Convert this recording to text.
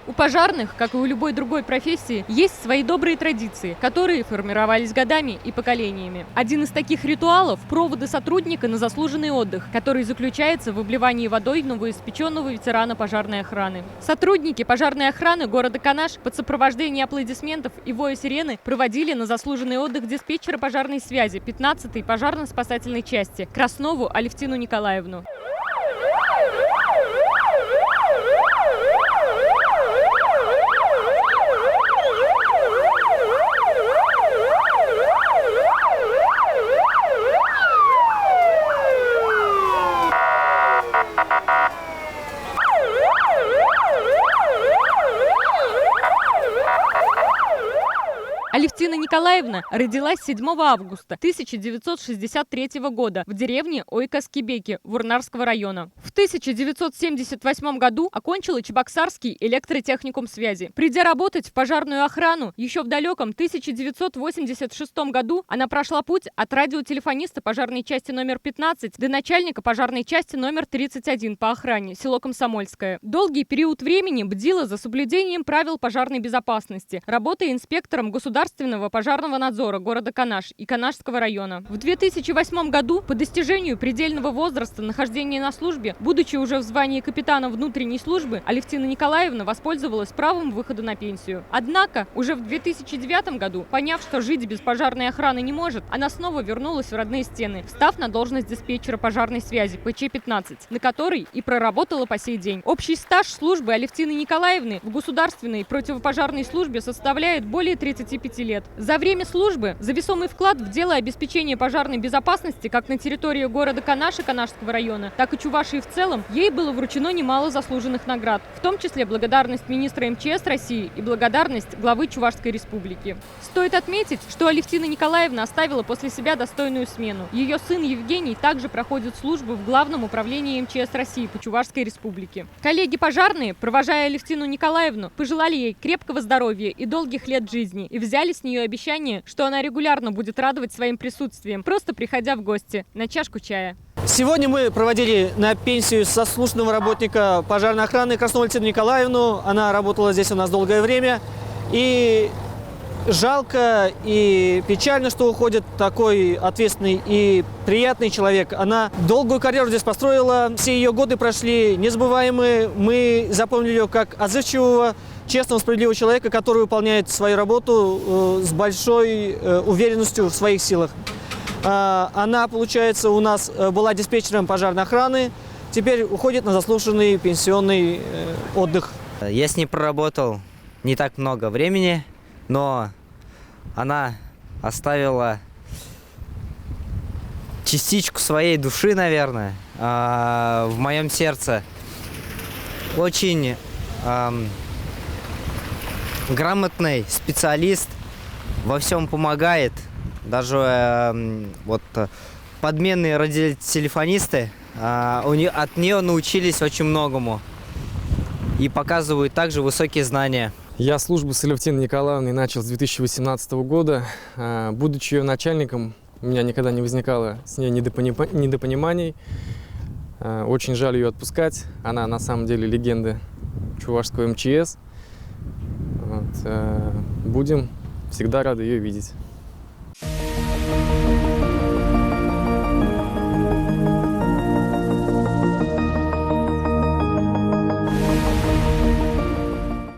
У пожарных, как и у любой другой профессии, есть свои добрые традиции, которые формировались годами и поколениями. Один из таких ритуалов – проводы сотрудника на заслуженный отдых, который заключается в обливании водой новоиспеченного ветерана пожарной охраны. Сотрудники пожарной охраны города Канаш под сопровождением аплодисментов и воя сирены проводили на заслуженный отдых диспетчера пожарной связи 15-й пожарно-спасательной части Краснову Алевтину Николаевну. Алевтина Николаевна родилась 7 августа 1963 года в деревне Ойкаскибеки Вурнарского района. В 1978 году окончила Чебоксарский электротехникум связи. Придя работать в пожарную охрану, еще в далеком 1986 году она прошла путь от радиотелефониста пожарной части номер 15 до начальника пожарной части номер 31 по охране, село Комсомольское. Долгий период времени бдила за соблюдением правил пожарной безопасности, работая инспектором государственного пожарного надзора города Канаш и Канашского района. В 2008 году по достижению предельного возраста нахождения на службе, будучи уже в звании капитана внутренней службы, Алевтина Николаевна воспользовалась правом выхода на пенсию. Однако уже в 2009 году, поняв, что жить без пожарной охраны не может, она снова вернулась в родные стены, встав на должность диспетчера пожарной связи ПЧ-15, на которой и проработала по сей день. Общий стаж службы Алевтины Николаевны в государственной противопожарной службе составляет более 35 лет. За время службы за весомый вклад в дело обеспечения пожарной безопасности как на территории города Канаш и Канашского района, так и Чувашии в целом, ей было вручено немало заслуженных наград, в том числе благодарность министра МЧС России и благодарность главы Чувашской республики. Стоит отметить, что Алевтина Николаевна оставила после себя достойную смену. Ее сын Евгений также проходит службу в Главном управлении МЧС России по Чувашской республике. Коллеги пожарные, провожая Алевтину Николаевну, пожелали ей крепкого здоровья и долгих лет жизни и взяли с нее обещание, что она регулярно будет радовать своим присутствием, просто приходя в гости на чашку чая. Сегодня мы проводили на пенсию заслуженного работника пожарной охраны Краснову Алевтину Николаевну. Она работала здесь у нас долгое время. И жалко и печально, что уходит такой ответственный и приятный человек. Она долгую карьеру здесь построила. Все ее годы прошли незабываемые. Мы запомнили ее как отзывчивого, честного, справедливого человека, который выполняет свою работу с большой уверенностью в своих силах. Она, получается, у нас была диспетчером пожарной охраны, теперь уходит на заслуженный пенсионный отдых. Я с ней проработал не так много времени, но она оставила частичку своей души, наверное, в моем сердце. Очень грамотный специалист, во всем помогает. Даже подменные радиотелефонисты от нее научились очень многому и показывают также высокие знания. Я службу с Алевтиной Николаевной начал с 2018 года. Будучи ее начальником, у меня никогда не возникало с ней недопониманий. Очень жаль ее отпускать. Она на самом деле легенда чувашского МЧС. Будем всегда рады ее видеть.